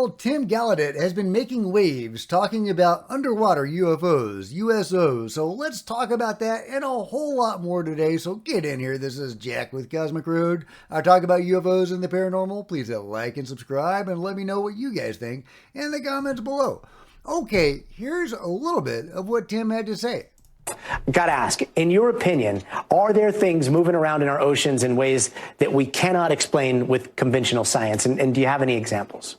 Well, Tim Gallaudet has been making waves talking about underwater UFOs, USOs. So let's talk about that and a whole lot more today. So get in here. This is Jack with Cosmic Road. I talk about UFOs and the paranormal. Please hit like and subscribe and let me know what you guys think in the comments below. Okay, here's a little bit of what Tim had to say. Got to ask, in your opinion, are there things moving around in our oceans in ways that we cannot explain with conventional science? And do you have any examples?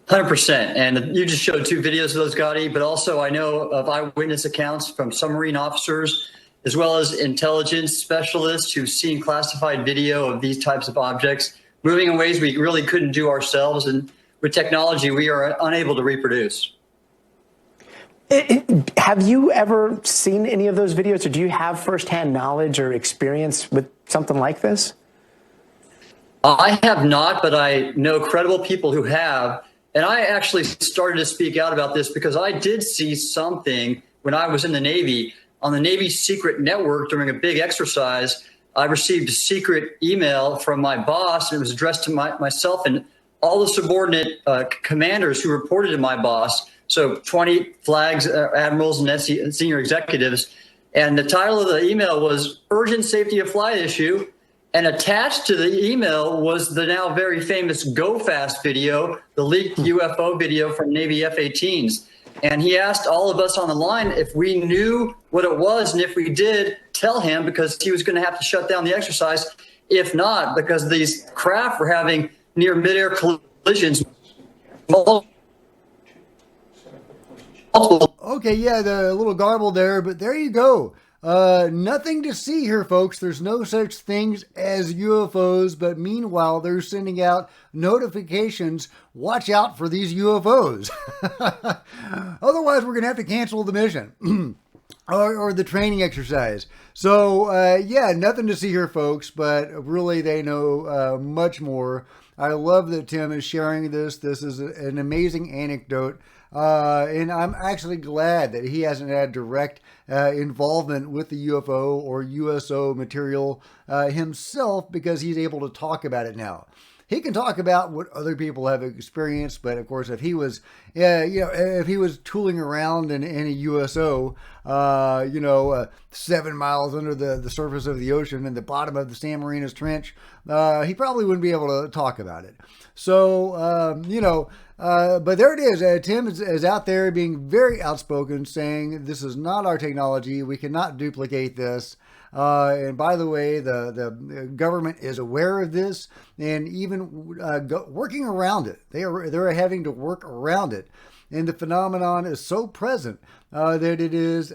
100%. And you just showed two videos of those, Gotti, but also I know of eyewitness accounts from submarine officers, as well as intelligence specialists who've seen classified video of these types of objects moving in ways we really couldn't do ourselves. And with technology, we are unable to reproduce. Have you ever seen any of those videos, or do you have firsthand knowledge or experience with something like this? I have not, but I know credible people who have. And I actually started to speak out about this because I did see something when I was in the Navy. On the Navy secret network during a big exercise, I received a secret email from my boss, and it was addressed to myself and all the subordinate commanders who reported to my boss. So 20 flags, admirals, and senior executives. And the title of the email was Urgent Safety of Flight Issue. And attached to the email was the now very famous Go Fast video, the leaked UFO video from Navy F-18s. And he asked all of us on the line if we knew what it was. And if we did, tell him, because he was going to have to shut down the exercise. If not, because these craft were having near midair collisions. Okay, yeah, the little garble there, but there you go. Nothing to see here, folks. There's no such things as UFOs, but meanwhile, they're sending out notifications. Watch out for these UFOs. Otherwise, we're going to have to cancel the mission or the training exercise. So, yeah, nothing to see here, folks, but really they know much more. I love that Tim is sharing this. This is an amazing anecdote. And I'm actually glad that he hasn't had direct involvement with the UFO or USO material himself, because he's able to talk about it now. He can talk about what other people have experienced, but of course, if he was, if he was tooling around in a USO, 7 miles under the surface of the ocean in the bottom of the San Marinas Trench, he probably wouldn't be able to talk about it. So, but there it is. Tim is out there being very outspoken, saying this is not our technology. We cannot duplicate this. And by the way, the government is aware of this and even working around it. They're having to work around it. And the phenomenon is so present that it is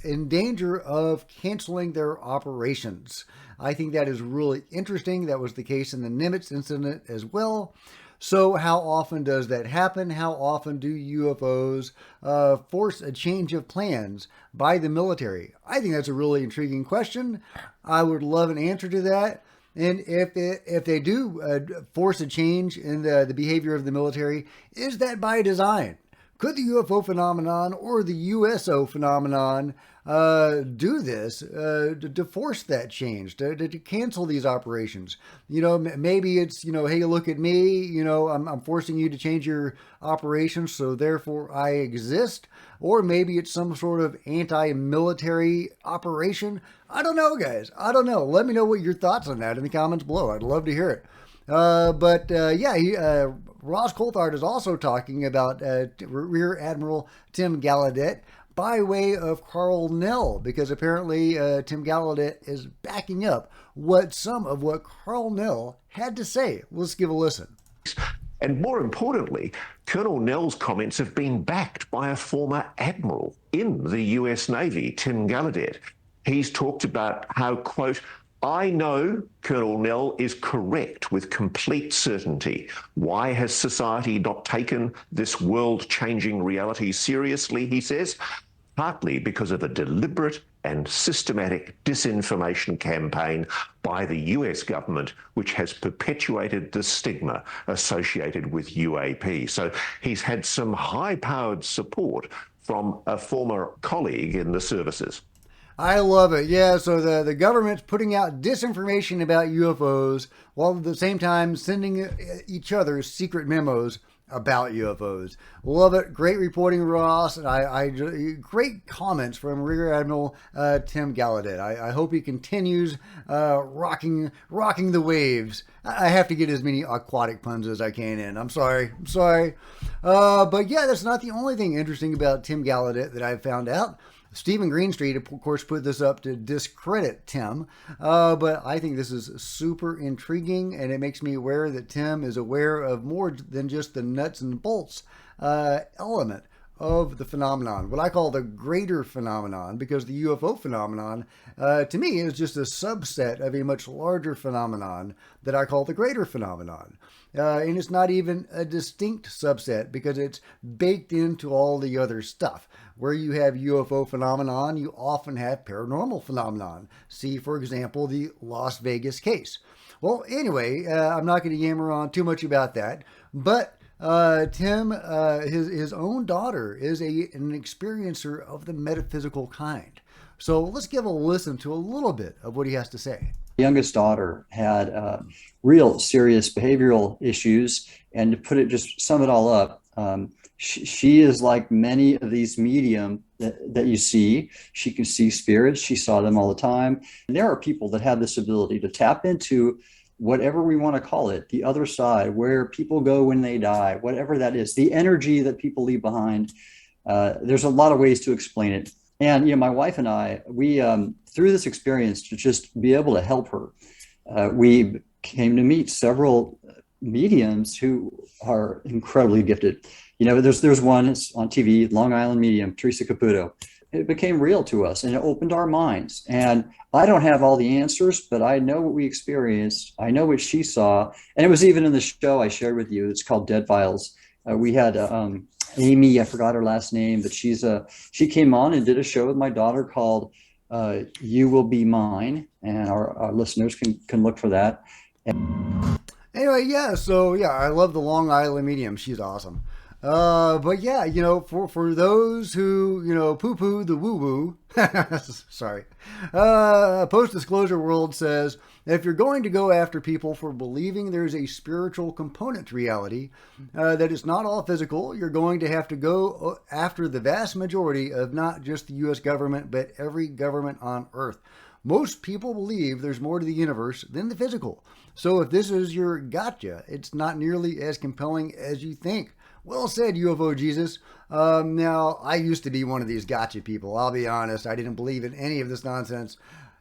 in danger of canceling their operations. I think that is really interesting. That was the case in the Nimitz incident as well. So how often does that happen? How often do UFOs force a change of plans by the military? I think that's a really intriguing question. I would love an answer to that. And if they do force a change in the behavior of the military, is that by design? Could the UFO phenomenon or the USO phenomenon do this to force that change, to cancel these operations? Maybe it's, hey, look at me, I'm forcing you to change your operations, so therefore I exist. Or maybe it's some sort of anti-military operation. I don't know, guys. I don't know. Let me know what your thoughts on that in the comments below. I'd love to hear it. Ross Coulthard is also talking about Rear Admiral Tim Gallaudet by way of Carl Nell, because apparently Tim Gallaudet is backing up some of what Carl Nell had to say. Let's give a listen. And more importantly, Colonel Nell's comments have been backed by a former admiral in the US Navy, Tim Gallaudet. He's talked about how, quote, I know Colonel Nell is correct with complete certainty. Why has society not taken this world-changing reality seriously, he says? Partly because of a deliberate and systematic disinformation campaign by the US government, which has perpetuated the stigma associated with U.A.P. So he's had some high-powered support from a former colleague in the services. I love it. Yeah, so the government's putting out disinformation about UFOs while at the same time sending each other secret memos about UFOs. Love it. Great reporting, Ross. And great comments from Rear Admiral Tim Gallaudet. I hope he continues rocking the waves. I have to get as many aquatic puns as I can in. I'm sorry. But yeah, that's not the only thing interesting about Tim Gallaudet that I've found out. Stephen Greenstreet, of course, put this up to discredit Tim, but I think this is super intriguing, and it makes me aware that Tim is aware of more than just the nuts and bolts element of the phenomenon, what I call the greater phenomenon, because the UFO phenomenon, to me, is just a subset of a much larger phenomenon that I call the greater phenomenon. And it's not even a distinct subset because it's baked into all the other stuff. Where you have UFO phenomenon, you often have paranormal phenomenon. See, for example, the Las Vegas case. Well, anyway, I'm not going to yammer on too much about that, but Tim, his own daughter is an experiencer of the metaphysical kind. So let's give a listen to a little bit of what he has to say. Youngest daughter had real serious behavioral issues, and to put it, just sum it all up, she is like many of these medium that you see. She can see spirits. She saw them all the time. And there are people that have this ability to tap into whatever we want to call it, the other side, where people go when they die, whatever that is, the energy that people leave behind. There's a lot of ways to explain it. And, my wife and I, we, through this experience, to just be able to help her, we came to meet several mediums who are incredibly gifted. There's one, it's on TV, Long Island medium, Teresa Caputo. It became real to us, and it opened our minds. And I don't have all the answers, but I know what we experienced. I know what she saw. And it was even in the show I shared with you. It's called Dead Files. We had Amy, I forgot her last name, but she came on and did a show with my daughter called You Will Be Mine. And our listeners can look for that. Anyway, I love the Long Island medium. She's awesome. But yeah, for those who, poo-poo the woo-woo, sorry, Post-Disclosure World says, if you're going to go after people for believing there's a spiritual component to reality, that it's not all physical, you're going to have to go after the vast majority of not just the U.S. government, but every government on Earth. Most people believe there's more to the universe than the physical. So if this is your gotcha, it's not nearly as compelling as you think. Well said, UFO Jesus. Now, I used to be one of these gotcha people. I'll be honest. I didn't believe in any of this nonsense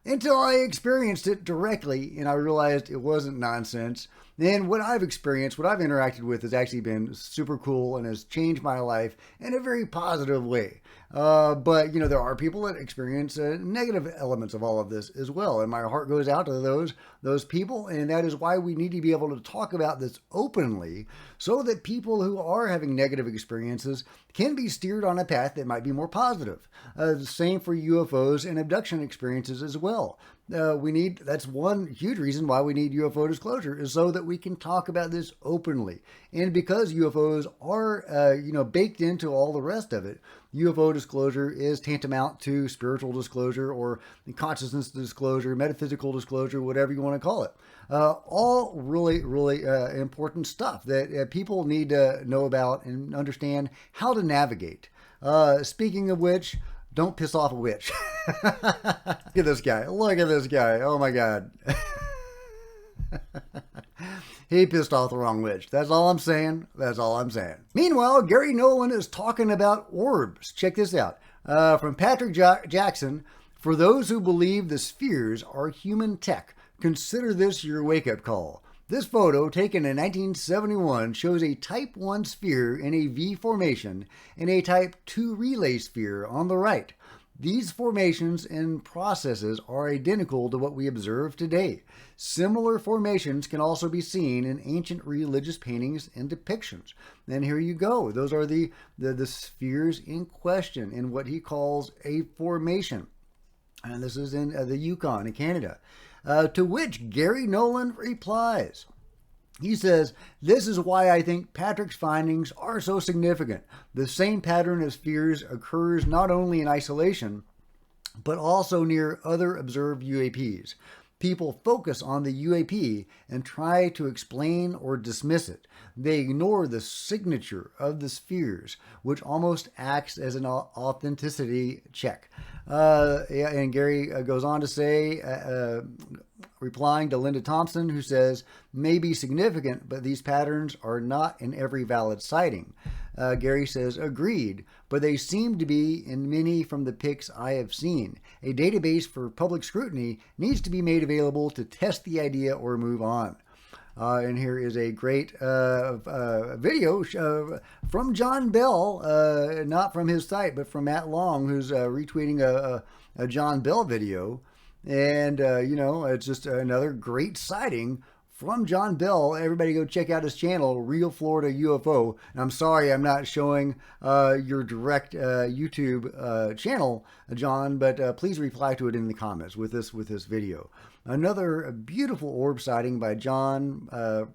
until I experienced it directly, and I realized it wasn't nonsense. And what I've experienced, what I've interacted with, has actually been super cool and has changed my life in a very positive way. But, there are people that experience negative elements of all of this as well. And my heart goes out to those people. And that is why we need to be able to talk about this openly so that people who are having negative experiences can be steered on a path that might be more positive. The same for UFOs and abduction experiences as well. That's one huge reason why we need UFO disclosure, is so that we can talk about this openly. And because UFOs are, baked into all the rest of it, UFO disclosure is tantamount to spiritual disclosure or consciousness disclosure, metaphysical disclosure, whatever you want to call it. All really, really important stuff that people need to know about and understand how to navigate. Speaking of which, don't piss off a witch. Look at this guy. Oh my God. He pissed off the wrong witch. That's all I'm saying. Meanwhile, Garry Nolan is talking about orbs. Check this out. From Patrick Jackson. For those who believe the spheres are human tech, consider this your wake-up call. This photo, taken in 1971, shows a Type 1 sphere in a V formation and a Type 2 relay sphere on the right. These formations and processes are identical to what we observe today. Similar formations can also be seen in ancient religious paintings and depictions. And here you go. Those are the spheres in question in what he calls a formation. And this is in the Yukon in Canada. To which Garry Nolan replies. He says, this is why I think Patrick's findings are so significant. The same pattern of spheres occurs not only in isolation, but also near other observed UAPs. People focus on the UAP and try to explain or dismiss it. They ignore the signature of the spheres, which almost acts as an authenticity check. And Garry goes on to say, replying to Linda Thompson, who says, may be significant, but these patterns are not in every valid sighting. Garry says, agreed, but they seem to be in many from the pics I have seen. A database for public scrutiny needs to be made available to test the idea or move on. And here is a great video from John Bell, not from his site, but from Matt Long, who's retweeting a John Bell video. And, it's just another great sighting from John Bell. Everybody go check out his channel, Real Florida UFO. And I'm sorry I'm not showing your direct YouTube channel, John, but please reply to it in the comments with this video. Another beautiful orb sighting by John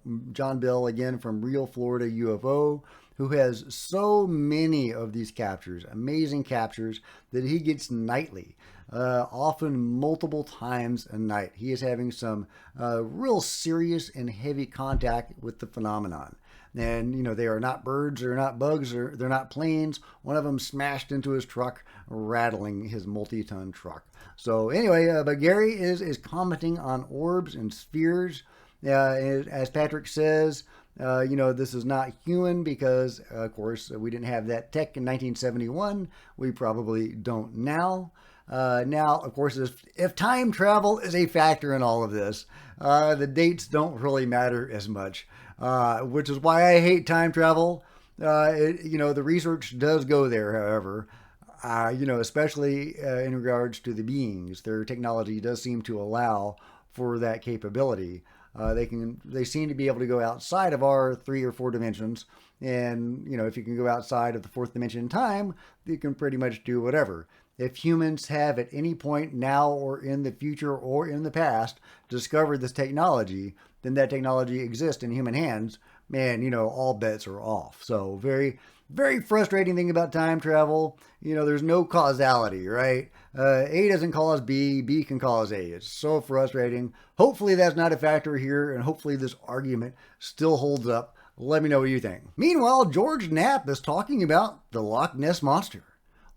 Bell, again from Real Florida UFO, who has so many of these captures, amazing captures that he gets nightly. Often multiple times a night. He is having some real serious and heavy contact with the phenomenon. And, they are not birds, they're not bugs, they're not planes. One of them smashed into his truck, rattling his multi-ton truck. So anyway, but Garry is commenting on orbs and spheres. As Patrick says, this is not human because, of course, we didn't have that tech in 1971. We probably don't now. Now, of course, if time travel is a factor in all of this, the dates don't really matter as much, which is why I hate time travel. The research does go there, however, especially in regards to the beings. Their technology does seem to allow for that capability. They seem to be able to go outside of our 3 or 4 dimensions. And, if you can go outside of the 4th dimension in time, you can pretty much do whatever. If humans have at any point now or in the future or in the past discovered this technology, then that technology exists in human hands, man, all bets are off. So very, very frustrating thing about time travel. There's no causality, right? A doesn't cause B, B can cause A. It's so frustrating. Hopefully that's not a factor here, and hopefully this argument still holds up. Let me know what you think. Meanwhile, George Knapp is talking about the Loch Ness Monster.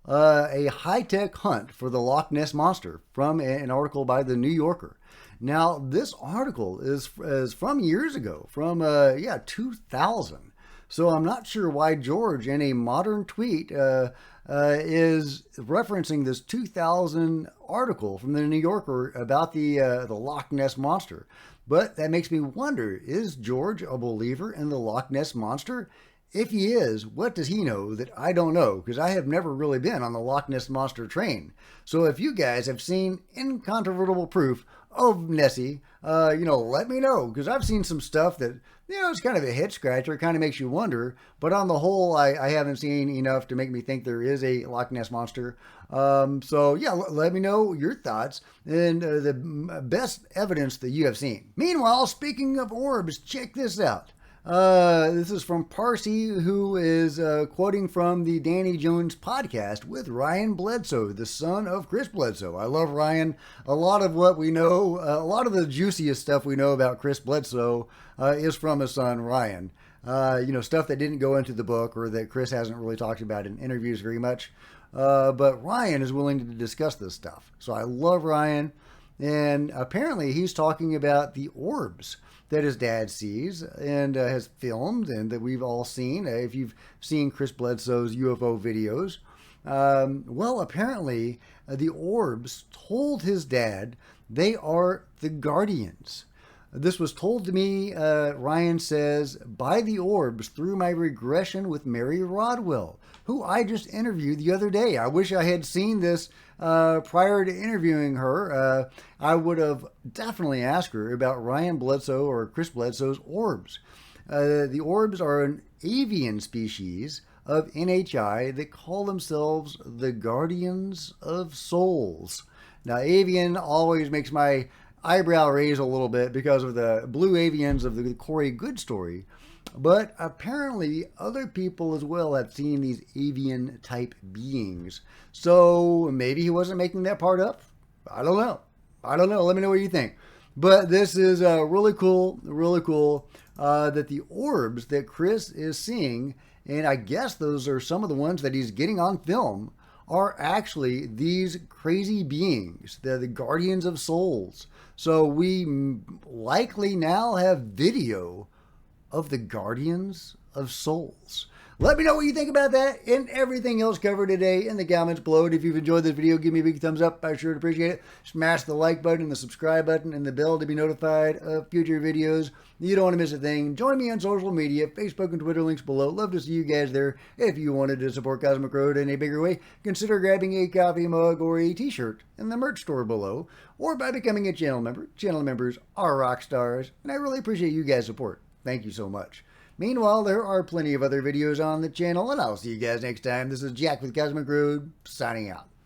A high-tech hunt for the Loch Ness Monster from an article by the New Yorker. Now, this article is from years ago, from 2000. So I'm not sure why George, in a modern tweet, is referencing this 2000 article from the New Yorker about the Loch Ness Monster. But that makes me wonder, is George a believer in the Loch Ness Monster? If he is, what does he know that I don't know? Because I have never really been on the Loch Ness Monster train. So if you guys have seen incontrovertible proof of Nessie, let me know. Because I've seen some stuff that, it's kind of a head scratcher. It kind of makes you wonder. But on the whole, I haven't seen enough to make me think there is a Loch Ness Monster. Let me know your thoughts and the best evidence that you have seen. Meanwhile, speaking of orbs, check this out. This is from Parsi, who is quoting from the Danny Jones podcast with Ryan Bledsoe, the son of Chris Bledsoe. I love Ryan. A lot of what we know, a lot of the juiciest stuff we know about Chris Bledsoe is from his son, Ryan. Stuff that didn't go into the book or that Chris hasn't really talked about in interviews very much. But Ryan is willing to discuss this stuff. So I love Ryan. And apparently he's talking about the orbs that his dad sees and has filmed and that we've all seen. If you've seen Chris Bledsoe's UFO videos, apparently the orbs told his dad they are the guardians. This was told to me, Ryan says, by the orbs through my regression with Mary Rodwell, who I just interviewed the other day. I wish I had seen this prior to interviewing her. I would have definitely asked her about Ryan Bledsoe or Chris Bledsoe's orbs. The orbs are an avian species of NHI that call themselves the Guardians of Souls. Now, avian always makes my eyebrow raise a little bit because of the blue avians of the Corey Good story. But apparently other people as well have seen these avian type beings. So maybe he wasn't making that part up. I don't know. I don't know. Let me know what you think. But this is really cool, that the orbs that Chris is seeing, and I guess those are some of the ones that he's getting on film, are actually these crazy beings. They're the guardians of souls. So we likely now have video of the guardians of souls. Let me know what you think about that and everything else covered today in the comments below. And if you've enjoyed this video, give me a big thumbs up. I sure appreciate it. Smash the like button and the subscribe button and the bell to be notified of future videos. You don't want to miss a thing. Join me on social media, Facebook and Twitter, links below. Love to see you guys there. If you wanted to support Cosmic Road in a bigger way, consider grabbing a coffee mug or a t-shirt in the merch store below, or by becoming a channel member. Channel members are rock stars, and I really appreciate you guys' support. Thank you so much. Meanwhile, there are plenty of other videos on the channel, and I'll see you guys next time. This is Jack with Cosmic Road, signing out.